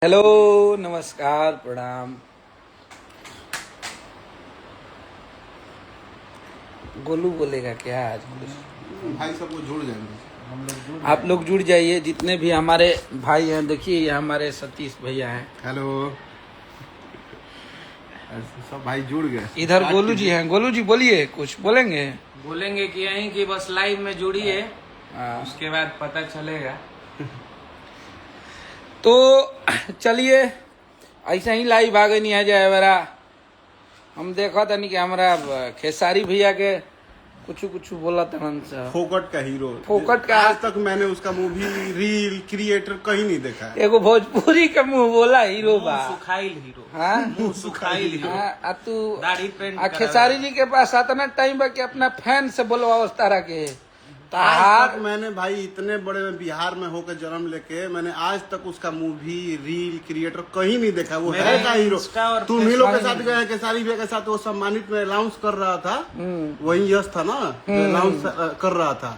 Hello, नमस्कार, प्रणाम। गोलू बोलेगा क्या आज कुछ? भाई सब वो जुड़ जाएंगे, हम लोग जुड़ आप लोग जुड़ जाइए, जितने भी हमारे भाई हैं। देखिए ये हमारे सतीश भैया हैं, हेलो। सब भाई जुड़ गए। इधर गोलू जी हैं। गोलू जी बोलिए, कुछ बोलेंगे? बोलेंगे कि यहीं की बस लाइव में जुड़िए, हाँ। उसके बाद पता चलेगा। तो चलिए, ऐसा ही लाइव आगे नहीं आ जाए मेरा। हम देखा था नहीं कि हमारा खेसारी भैया के कुछ बोला था हमसे। फोकट का हीरो, फोकट का। आज तक मैंने उसका मूवी रील क्रिएटर कहीं नहीं देखा है। एगो भोजपुरी का मुंह बोला हीरो बा। सुखाइल हीरो। हाँ? मुंह सुखाइल हीरो। आ तू दाढ़ी पेंट आ खेसारी जी के पास इतना टाइम बा कि अपना फैन से बोलवाओ उस तरह के आज तक मैंने भाई इतने बड़े बिहार में होकर जन्म लेके मैंने आज तक उसका मूवी रील क्रिएटर कहीं नहीं देखा। वो है का हीरो। Insta और तुम ही लोग के साथ गए, केसारी भैया के साथ वो सम्मानित में अनाउंस कर रहा था। वही यश था ना, अनाउंस कर रहा था।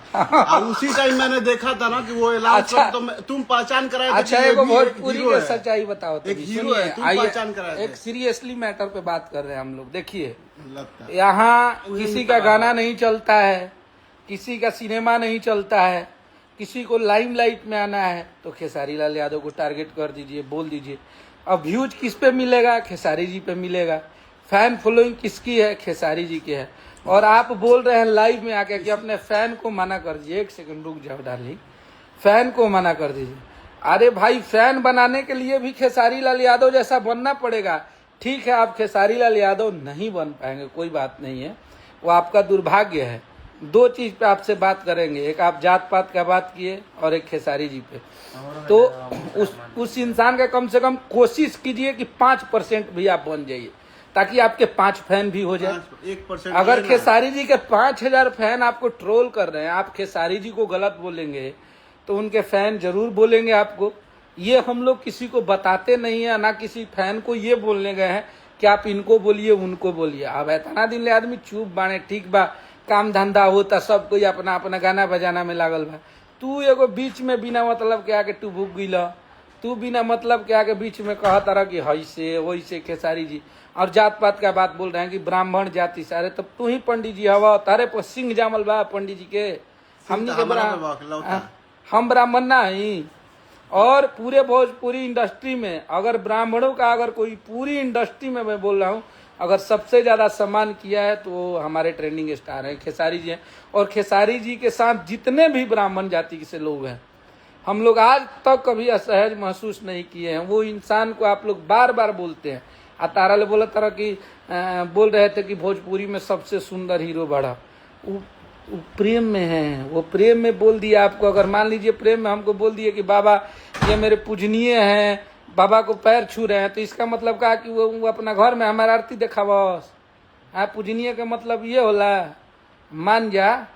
और उसी टाइम मैंने देखा था ना कि वो अनाउंस अच्छा। तो तुम पहचान कराए थे अच्छा, कि ये एगो भी एक भोजपुरी हीरो के है। सच्चाई बताओ। एक हीरो है, तुम आइए, पहचान कराए थे। एक सीरियसली मैटर पे बात कर रहे हैं हम लोग। देखिए, लगता है यहाँ किसी का गाना नहीं चलता है, किसी का सिनेमा नहीं चलता है, किसी को लाइमलाइट में आना है तो खेसारी लाल यादव को टारगेट कर दीजिए, बोल दीजिए। अब व्यूज किस पे मिलेगा? खेसारी जी पे मिलेगा। फैन फॉलोइंग किसकी है? खेसारी जी की है। और आप बोल रहे हैं लाइव में आके कि अपने फैन को मना कर दीजिए। एक सेकंड रुक जाओ डार्लिंग, फैन को मना कर दीजिए। अरे भाई, फैन बनाने के लिए भी खेसारी लाल यादव जैसा बनना पड़ेगा। ठीक है, आप खेसारी लाल यादव नहीं बन पाएंगे, कोई बात नहीं है, वो आपका दुर्भाग्य है। दो चीज पे आपसे बात करेंगे, एक आप जात पात का बात किए और एक खेसारी जी पे। तो उस इंसान का कम से कम कोशिश कीजिए कि 5% भी आप बन जाइए, ताकि आपके 5 फैन भी हो जाए। 1% अगर खेसारी जी के 5000 फैन आपको ट्रोल कर रहे हैं, आप खेसारी जी को गलत बोलेंगे तो उनके फैन जरूर बोलेंगे आपको। ये हम लोग किसी को बताते नहीं है, ना किसी फैन को ये बोलने गए हैं कि आप इनको बोलिए उनको बोलिए। अब इतना दिन ले आदमी चुप बाने, ठीक बा, काम धंधा होता, सब कोई अपना अपना गाना बजाना में लागल बा। तू एगो बीच में बिना मतलब के आके तू भूख गईला, तू बिना मतलब के आके बीच में कहा तरह की हई से वही से खेसारी जी। और जात पात का बात बोल रहे हैं कि ब्राह्मण जाति सारे, तब तू ही पंडित जी हवा, तारे पर सिंह जामल बा पंडित जी के। हमनी के हम ब्राह्मण ना ही। और पूरे भोजपुरी इंडस्ट्री में अगर ब्राह्मणों का, अगर कोई पूरी इंडस्ट्री में मैं बोल रहा हूँ, अगर सबसे ज्यादा सम्मान किया है तो हमारे ट्रेंडिंग स्टार हैं, खेसारी जी हैं। और खेसारी जी के साथ जितने भी ब्राह्मण जाति के से लोग हैं, हम लोग आज तक कभी असहज महसूस नहीं किए हैं। वो इंसान को आप लोग बार बार बोलते हैं। तारा ले बोला तरह की बोल रहे थे कि भोजपुरी में सबसे सुंदर हीरो बढ़ा। वो प्रेम में है, वो प्रेम में बोल दिया आपको। अगर मान लीजिए प्रेम में हमको बोल दिए कि बाबा ये मेरे पूजनीय हैं, बाबा को पैर छू रहे हैं, तो इसका मतलब कहा कि वो अपना घर में हमारा आरती देखावस। हाँ, पूजनीय का मतलब ये होला, मान जा,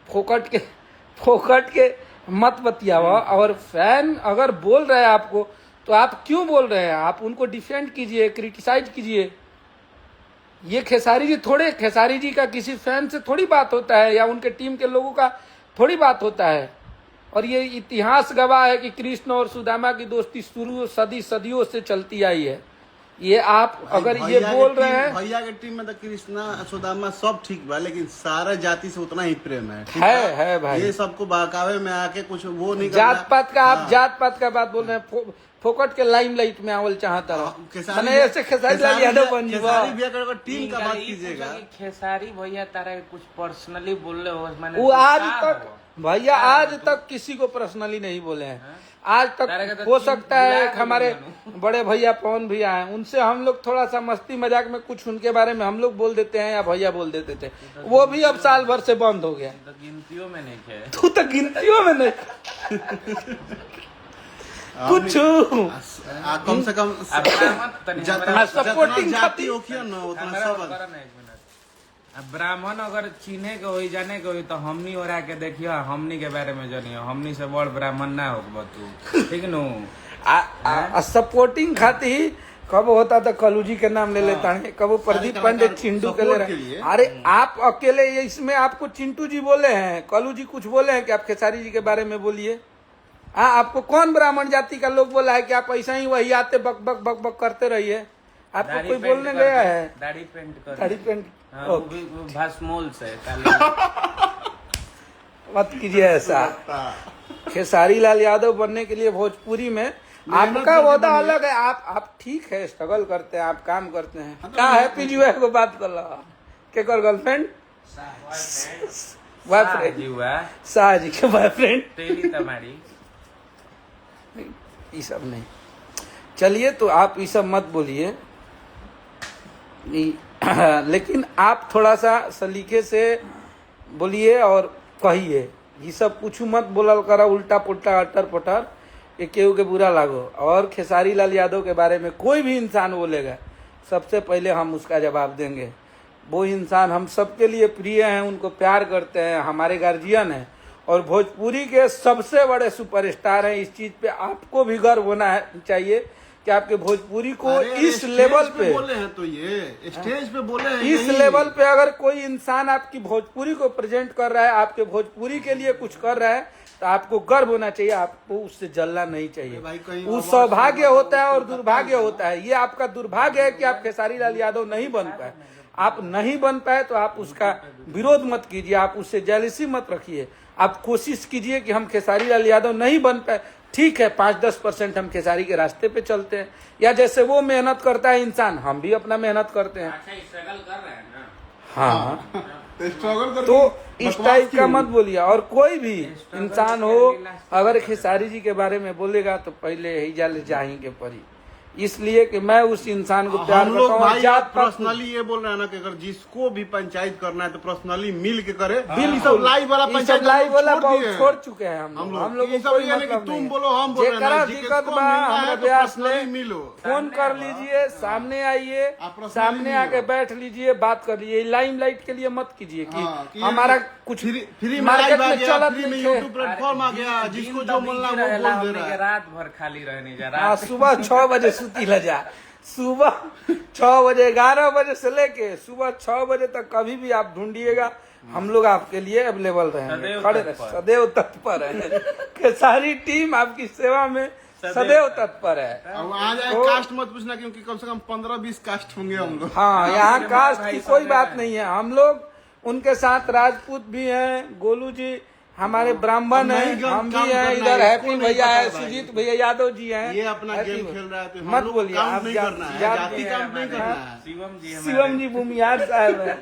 फोकट के मत बतियावा। और फैन अगर बोल रहे हैं आपको तो आप क्यों बोल रहे हैं? आप उनको डिफेंड कीजिए, क्रिटिसाइज कीजिए। ये खेसारी जी का किसी फैन से थोड़ी बात होता है, या उनके टीम के लोगों का थोड़ी बात होता है। और ये इतिहास गवाह है कि कृष्ण और सुदामा की दोस्ती शुरू सदियों से चलती आई है। ये आप अगर ये बोल रहे हैं, भैया के टीम में तो कृष्णा सुदामा सब ठीक बा, लेकिन सारा जाति से उतना ही प्रेम है। है भाई। ये सबको बहकावे में आके कुछ वो नहीं जात पात का, आप जात पात का बात बोल रहे हैं, फोकट के लाइमलाइट में आवल चाहता रहा। मैंने ऐसे खेसारी लाल यादव बन जीवा। भैया का टीम का बात कीजिएगा। खेसारी भैया तारा कुछ पर्सनली बोल रहे हो, मैंने वो आज तक भैया आज तक किसी को पर्सनली नहीं बोले हैं। आज तक हो सकता है हमारे बड़े भैया पवन भैया हैं, उनसे हम लोग थोड़ा सा मस्ती मजाक में कुछ उनके बारे में हम लोग बोल देते हैं या भैया बोल देते थे, वो भी अब साल भर से बंद हो गया। गिनतियों में नहीं है। तू तो गिनतियों में नहीं कुछ कम से कम सपोर्टिंग जाति होखिया न उतना सब। अब ब्राह्मण अगर चिन्हे के होई, जाने के होई, तो हमनी ओरा के देखियो, हमनी के बारे में जानियो। हमनी से बड़ ब्राह्मण ना हो तू, ठीक नु। सपोर्टिंग खाती कब होता तो कलू जी के नाम ले लेता है, कब प्रदीप पांडे चिंटू के ले रहे। अरे आप अकेले इसमें आपको चिंटू जी बोले हैं, कलू जी कुछ बोले हैं कि आप खेसारी जी के बारे में बोलिए। हाँ, आपको कौन ब्राह्मण जाति का लोग बोला है कि आप ऐसा ही वही आते बक बक बक बक करते रहिए? आपको दाढ़ी कोई पेंट बोलने कर गया दे, है? दाढ़ी पेंट कर दाढ़ी दे। पेंट? हाँ, वो ओके। भी वो भस्मोल से काले। मत कीजिए ऐसा। खेसारी लाल यादव बनने के लिए भोजपुरी में आपका करके वोदा बनिए। अलग है। आप ठीक है, स्ट्रगल करते हैं, आप काम करते हैं। क्या है पीजी को बात कर रहा के कर गर्लफ्रेंड बॉयफ्रेंड जीवा शाह जी के बॉयफ्रेंड तेरी तमारी। ये सब नहीं। चलिए, तो आप ये सब मत बोलिए, लेकिन आप थोड़ा सा सलीके से बोलिए और कहिए। ये सब कुछ मत बोलल करा उल्टा पुल्टा अटर पटर, ये केहू के बुरा लागो। और खेसारी लाल यादव के बारे में कोई भी इंसान बोलेगा, सबसे पहले हम उसका जवाब देंगे। वो इंसान हम सबके लिए प्रिय हैं, उनको प्यार करते हैं, हमारे गार्जियन हैं और भोजपुरी के सबसे बड़े सुपरस्टार हैं। इस चीज पे आपको भी गर्व होना चाहिए कि आपके भोजपुरी को अरे, इस स्टेज लेवल पे बोले हैं, तो ये स्टेज पे बोले हैं इस यही। लेवल पे अगर कोई इंसान आपकी भोजपुरी को प्रेजेंट कर रहा है, आपके भोजपुरी के लिए कुछ कर रहा है, तो आपको गर्व होना चाहिए, आपको उससे जलना नहीं चाहिए। भाई कहीं वो आवाज सौभाग्य से होता है और कोलकाता दुर्भाग्य में। होता है। ये आपका दुर्भाग्य है कि आप खेसारी लाल यादव नहीं बन पाए। आप नहीं बन पाए तो आप उसका विरोध मत कीजिए, आप उससे जेलसी मत रखिए। आप कोशिश कीजिए कि हम खेसारी लाल यादव नहीं बन पाए, ठीक है, 5-10% हम खेसारी के रास्ते पे चलते हैं, या जैसे वो मेहनत करता है इंसान, हम भी अपना मेहनत करते हैं। अच्छा, स्ट्रगल कर रहे हैं ना। हाँ, तो स्ट्रगल करके तो इस बकवास टाइप का क्यों? मत बोलिए। और कोई भी इंसान हो, अगर खेसारी जी के बारे में बोलेगा तो पहले ही जाही के परी, इसलिए कि मैं उस इंसान को प्यार हम करता लोग हूँ। और भाई जात आप पात पर्सनली ये बोल रहे हैं ना कि अगर जिसको भी पंचायत करना है तो पर्सनली मिल के करे। बिल्कुल। ये सब लाइव वाला ये पंचायत सब लाइव हम वाला छोड़ बहुत दिए हैं। छोड़ चुके हैं हम लोग ये सब कोई ये नहीं कि मतलब तुम नहीं है। बोलो हम बोल रहे हैं जेकरा ना, दिक्कत जिसको बा मिलना है हमारे तो ब्यास पर्सनली में मिलो। फोन कर लीजिए, सामने आइए, आप पर्सनली सामने मिलो। आके बैठ लीजिए, बात कर लीजिए। लाइमलाइट के लिए मत कीजिए कि हाँ, कि हमारा कुछ फ्री में मार्केट लाइव आ में गया, चलत फ्री में नहीं यूट्यूब है। प्लेटफॉर्म आ गया, जिसको जो मिलना वो बोल दे रहा है। रात भर खाली रहने जा हाँ, रात। सुबह 6 बजे सुती लजा, सुबह 6 बजे 11 बजे से लेके सुबह 6 बजे तक कभी भी आप ढूंढिएगा, हम लोग आपके लिए अवेलेबल रहेंगे, सदैव खड़े तत्पर। सदैव तत्पर है। कि सारी टीम आपकी सेवा में सदैव तत्पर है। अब आ जाए तो- कास्ट मत पूछना, क्योंकि कम से कम 15-20 कास्ट होंगे हम लोग। हाँ, यहाँ हमारे कास्ट भाई की कोई सब बात हैं। नहीं है। हम लोग उनके साथ राजपूत भी हैं, गोलू जी हमारे ब्राह्मण नहीं, हैं, हम काम भी हैं, करना है, इधर इसको हैप्पी नहीं भैया पता है, भाई। सुजीत भैया यादव जी हैं। ये अपना हैप्पी गेम भैया। खेल रहा है, तो हम मत लोग बोलिए, काम आप नहीं जा- करना है, जा- जाति काम नहीं करना है। शिवम जी शिवम जी भूमियार साहब है,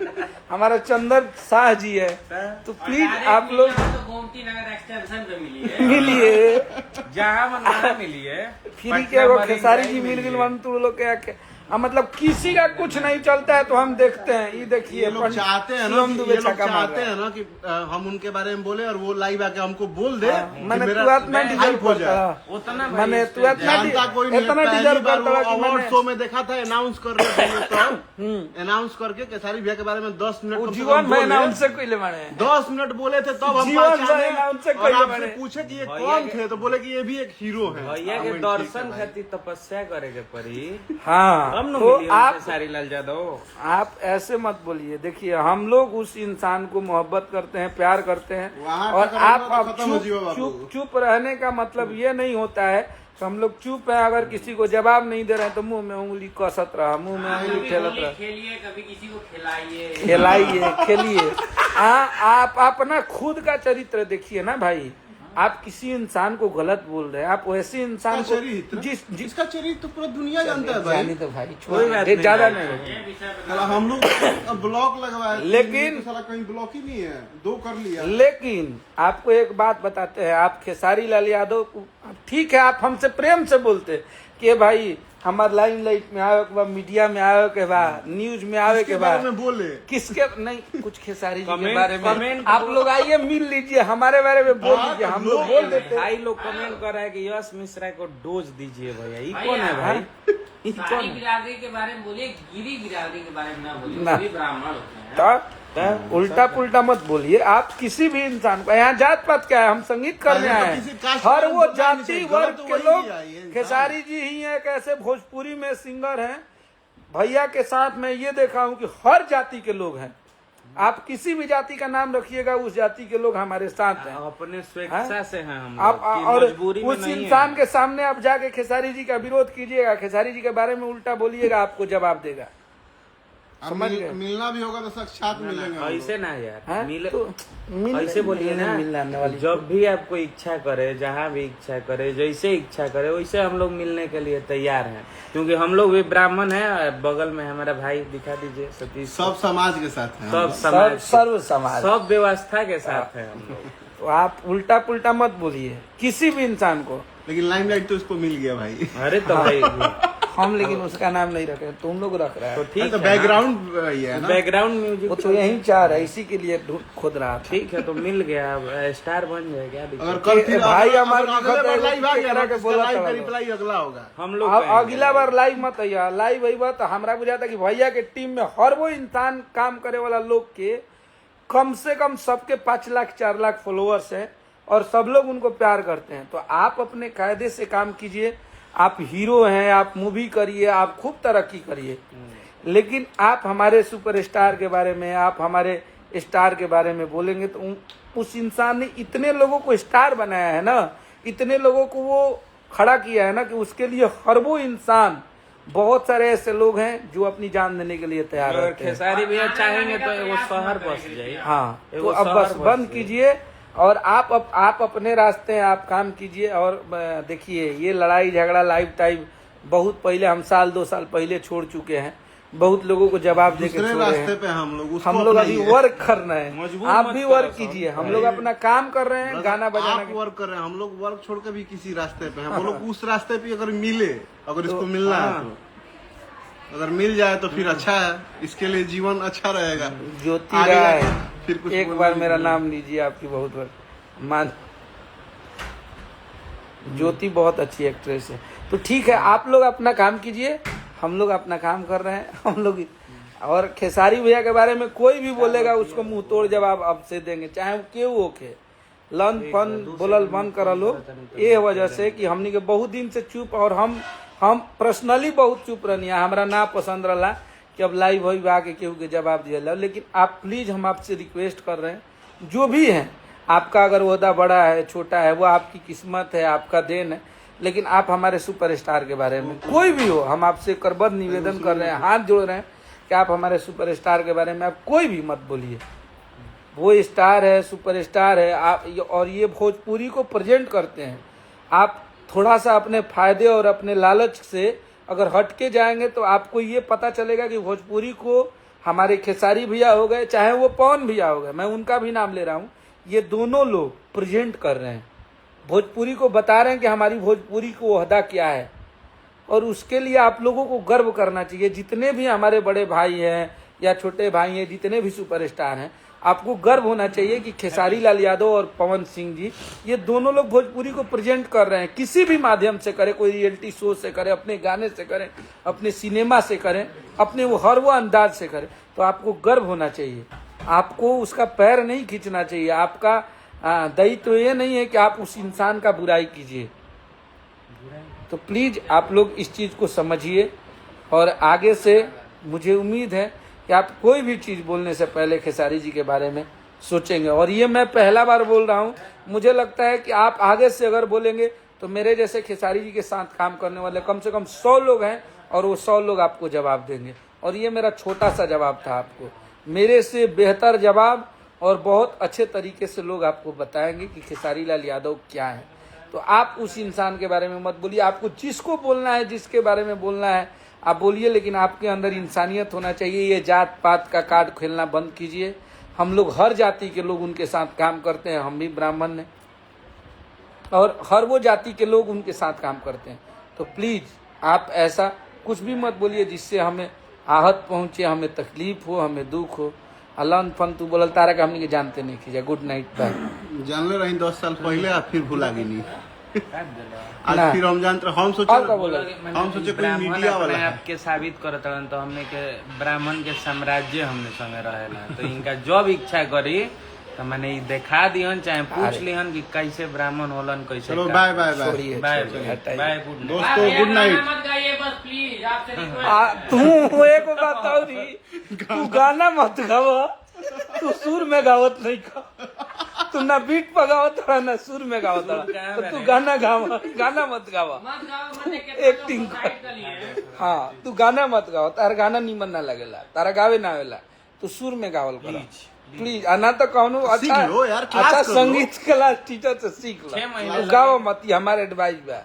हमारा चंदन शाह जी है। तो प्लीज आप लोग तो गोमती नगर एक्सटेंशन पे मिली है, मिलिए, जहाँ मन वहाँ मिली है। फ्री के एगो खेसारी जी मिल गए मन तू लोग के आके। मतलब किसी का कुछ नहीं चलता है तो हम देखते हैं। ये देखिए ये लोग चाहते हैं ना शिवम कि दुबे ये लोग छक्का मार चाहते रहा है। हैं ना कि हम उनके बारे में बोले और वो लाइव आके हमको बोल दे कि मैंने मेरा तू इतना hype डिजर्व हो करता जाए। है। उतना भाई मैंने इस तू पे इतना जानता कोई नहीं है। इतना पहली डिजर्व बार करता वो है कि अवार्ड मैंने शो में देखा था, अनाउंस कर रहे थे तो अनाउंस करके केसारी भैया के बारे में 10 मिनट वो कम से जीवन कम में बोले। ना उनसे कोई ले माने 10 मिनट बोले थे तब हम जीवन पहचाने। में ना उनसे और कोई आपसे बने। पूछे कि ये भैया कौन के- थे, तो बोले कि ये भी एक हीरो है। भैया हाँ, के वही ठीक है दर्शन भाई। खातिर तपस्या करे के पड़ी, हाँ, तब न तो मिली आप खेसारी लाल यादव। आप ऐसे मत बोलिए। देखिए, हम लोग उस इंसान को मोहब्बत करते हैं, प्यार करते हैं, वहाँ और पे आप करेंगे तो अब खत्म हो जाइए बाबू। चुप रहने का मतलब ये नहीं होता है तो हम लोग चुप है। अगर किसी को जवाब नहीं दे रहे हैं तो मुंह में उंगली कसत रहा, मुंह में उंगली ठेलत रहा। खेलिए, कभी किसी को खिलाइए, खिलाइए, खेलिए। हाँ, आप अपना खुद का चरित्र देखिए ना भाई। आप किसी इंसान को गलत बोल रहे हैं, आप वैसे इंसान इसका को चरित्र इसका चरित्र तो पूरा दुनिया जानता है भाई। जानी तो भाई कोई बात छोड़, ज्यादा नहीं। नहीं। साला हम लोग ब्लॉक लगवाए, लेकिन- तो साला कहीं ब्लॉक ही नहीं है, 2 कर लिया। लेकिन आपको एक बात बताते हैं, आप खेसारी लाल यादव को ठीक है, आप हमसे प्रेम से बोलते कि भाई हमारे लाइमलाइट में आवे के बाद, मीडिया में आवे के बाद, न्यूज में आवे इसके के बारे बाद, में बोले किसके नहीं कुछ खेसारी जी के कमेंट- बारे में कमेंट आप लोग आइए, मिल लीजिए, हमारे बारे में बोल हाँ, दीजिए, हम लोग लोग बोल देते हैं। भाई लोग कमेंट कर रहे हैं कि यश मिश्रा को डोज दीजिए भैया। ये कौन है भाई? ये सारी कौन है? बिरादरी के बारे में बोलिए, गिरी बिरादरी के बारे में ना बोलिए, ना। सभी ब्राह्मण होते हैं। तो उल्टा पुल्टा मत बोलिए। आप किसी भी इंसान को, यहाँ जात पात क्या है, हम संगीत करने पहले तो आए किसी हैं। कास्ट हर को वो बोलना नहीं जाति चाहिए, वर्ग गलत तो के वही लोग, किया ये इंसान। खेसारी जी ही है कैसे भोजपुरी में सिंगर हैं। भैया के साथ मैं ये देखा हूँ कि हर जाति के लोग हैं, आप किसी भी जाति का नाम रखिएगा, उस जाति के लोग हमारे साथ हैं। अपने स्वेच्छा से हैं हम आप लोग, कि और मजबूरी में उस नहीं है। इंसान के सामने आप जाके खेसारी जी का विरोध कीजिएगा, खेसारी जी के बारे में उल्टा बोलिएगा, आपको जवाब देगा। अब मिलना भी होगा तो साक्षात मिलेंगे हम लोग। ऐसे ना यार, हैं? मिले तो ऐसे बोलिए ना, मिलने वाली जब भी आपको इच्छा करे, जहाँ भी इच्छा करे, जैसे इच्छा करे वैसे हम लोग मिलने के लिए तैयार हैं, क्योंकि हम लोग भी ब्राह्मण हैं। बगल में हमारा भाई दिखा दीजिए सतीश, सब समाज के साथ हैं। सब समाज, सर्व समाज, सब व्यवस्था के साथ है हम लोग। तो आप उल्टा पुल्टा मत बोलिए किसी भी इंसान को। लेकिन लाइमलाइट तो उसको मिल गया भाई। अरे तो भाई हम लेकिन उसका नाम नहीं रखे, तुम लोग रख रहा तो है। ठीक तो है, बैकग्राउंड ये है ना, बैकग्राउंड म्यूजिक वो तो यही चाह रहा है, इसी के लिए खोद रहा था। ठीक है, तो मिल गया, अब स्टार बन जाए, क्या दिक्कत? अगर कल फिर भाई अगर हमारे अगले लिखत है, बार लाइव आ उसके गया करा ना, के तो बोला लाइव था का लोग। रिप्लाई अगला होगा। हम लोग अब कहेंगे। अगला बार लाइव मत आइया, लाइव आई तो हमारा बुझाता कि भैया के टीम में हर वो इंसान काम करे वाला लोग के कम से कम सबके 5 लाख 4 लाख फॉलोअर्स हैं और सब लोग उनको प्यार करते हैं। तो आप अपने कायदे से काम कीजिए, आप हीरो हैं, आप मूवी करिए, आप खूब तरक्की करिए, लेकिन आप हमारे सुपरस्टार के बारे में, आप हमारे स्टार के बारे में बोलेंगे तो उस इंसान ने इतने लोगों को स्टार बनाया है ना, इतने लोगों को वो खड़ा किया है ना, कि उसके लिए हर वो इंसान, बहुत सारे ऐसे लोग हैं जो अपनी जान देने के लिए तैयार अगर रहते हैं। खेसारी भैया चाहेंगे तो एगो शहर बस जाए। हाँ, तो एगो अब बस शहर बंद बस कीजिए और आप अपने रास्ते आप काम कीजिए। और देखिए, ये लड़ाई झगड़ा लाइव टाइम बहुत पहले, हम 1-2 साल पहले छोड़ चुके हैं। बहुत लोगों को जवाब दे के दूसरे छोड़े रास्ते हैं। पे हम लोग, उसको हम लोग अभी अपनाइए। वर्क कर रहे हैं, मजबूर आप मत भी करो वर्क सब। कीजिए। हम लोग अपना काम कर रहे हैं, गाना बजाना आप वर्क कर रहे हैं, हम लोग वर्क छोड़ के भी किसी रास्ते पे हैं। हम लोग उस रास्ते पे अगर मिले, अगर इसको मिलना है तो, अगर मिल जाए तो फिर अच्छा है, इसके लिए जीवन अच्छा रहेगा। ज्योति आगे राय, जाके फिर कुछ एक बोलने बार की मेरा जरूरत नाम लीजिए, आपकी बहुत बार मान। ज्योति बहुत अच्छी एक्ट्रेस है। तो ठीक है, आप लोग अपना काम कीजिए, हम लोग अपना काम कर रहे हैं। हम लोग और खेसारी भैया के बारे में कोई भी बोलेगा उसको मुंह तोड़ जवाब अब से देंगे, चाहे वो केहू होके। लन फन बोलल बंद कर लो, ये वजह से कि हमनी के बहुत दिन से चुप, और हम पर्सनली बहुत चुप रहनी है। हमारा ना पसंद रहा कि अब लाइव हो आके केहू के जवाब दिया जाए, लेकिन आप प्लीज, हम आपसे रिक्वेस्ट कर रहे हैं, जो भी है, आपका अगर ओहदा बड़ा है छोटा है वो आपकी किस्मत है, आपका देन है, लेकिन आप हमारे सुपरस्टार के बारे में कोई भी हो, हम आपसे करबद्ध निवेदन कर रहे हैं, हाथ जोड़ रहे हैं कि आप हमारे सुपरस्टार के बारे में आप कोई भी मत बोलिए। वो स्टार है, सुपरस्टार है, आप और ये भोजपुरी को प्रेजेंट करते हैं। आप थोड़ा सा अपने फायदे और अपने लालच से अगर हटके जाएंगे तो आपको ये पता चलेगा कि भोजपुरी को हमारे खेसारी भैया हो गए, चाहे वो पवन भैया हो गए, मैं उनका भी नाम ले रहा हूँ, ये दोनों लोग प्रेजेंट कर रहे हैं, भोजपुरी को बता रहे हैं कि हमारी भोजपुरी को ओहदा क्या है। और उसके लिए आप लोगों को गर्व करना चाहिए। जितने भी हमारे बड़े भाई हैं या छोटे भाई हैं, जितने भी सुपरस्टार हैं, आपको गर्व होना चाहिए कि खेसारी लाल यादव और पवन सिंह जी, ये दोनों लोग भोजपुरी को प्रेजेंट कर रहे हैं। किसी भी माध्यम से करें, कोई रियलिटी शो से करें, अपने गाने से करें, अपने सिनेमा से करें, अपने वो हर वो अंदाज से करें, तो आपको गर्व होना चाहिए। आपको उसका पैर नहीं खींचना चाहिए। आपका दायित्व तो ये नहीं है कि आप उस इंसान का बुराई कीजिए। तो प्लीज आप लोग इस चीज को समझिए, और आगे से मुझे उम्मीद है कि आप कोई भी चीज बोलने से पहले खेसारी जी के बारे में सोचेंगे। और ये मैं पहला बार बोल रहा हूँ, मुझे लगता है कि आप आगे से अगर बोलेंगे तो मेरे जैसे खेसारी जी के साथ काम करने वाले कम से कम 100 लोग हैं, और वो 100 लोग आपको जवाब देंगे। और ये मेरा छोटा सा जवाब था आपको, मेरे से बेहतर जवाब और बहुत अच्छे तरीके से लोग आपको बताएंगे कि खेसारी लाल यादव क्या है। तो आप उस इंसान के बारे में मत बोलिए। आपको जिसको बोलना है, जिसके बारे में बोलना है आप बोलिए, लेकिन आपके अंदर इंसानियत होना चाहिए। ये जात पात का कार्ड खेलना बंद कीजिए। हम लोग हर जाति के लोग उनके साथ काम करते हैं, हम भी ब्राह्मण हैं, और हर वो जाति के लोग उनके साथ काम करते हैं। तो प्लीज आप ऐसा कुछ भी मत बोलिए जिससे हमें आहत पहुंचे, हमें तकलीफ हो, हमें दुख हो। अल्लाह फन तू बोलल तारा का हमने के जानते नहीं कीजिए। Good night, bye. जानले रही 10 साल पहले, आप फिर भुला गई। आज ना। फिर हम जानते, हम और सोचे का बोला? हम सोचे कोई ब्राह्मण मीडिया वाला अपने है। आप के साबित करतन, तो हमने के ब्राह्मण के साम्राज्य हमने संगे रहेला। तो इनका जब इच्छा करी तो मैंने देखा दिहन, चाहे पूछ लिहन कि कैसे ब्राह्मण होलन, कैसे चलो का। बाय बाय बाय छोड़िए, बाय छोड़िए, हटाइए। Bye, good night. दोस्तों, गुड नाइट। मत गाइए बस प्लीज, आपसे रिक्वेस्ट। तू एक बात और तू गाना मत गावा। तू सुर में गावत नहीं का, तू ना बीट पर गावत रहा ना सुर में गावत रहा, तो तू गाना गावा, गाना मत गावा, मत गाओ मत एक्टिंग कर। साइड कर लिए हाँ तू गाना मत गावा, तारा गाना नीमन ना लगेला, तारा गावे ना आवेला, तू सुर में गावल कर प्लीज। आना तो कहूँ सीख अच्छा लो यार, क्लास अच्छा कर लो। संगीत क्लास टीचर से सीख 6 लो, महीने गाओ मत, ये हमारे एडवाइस बा।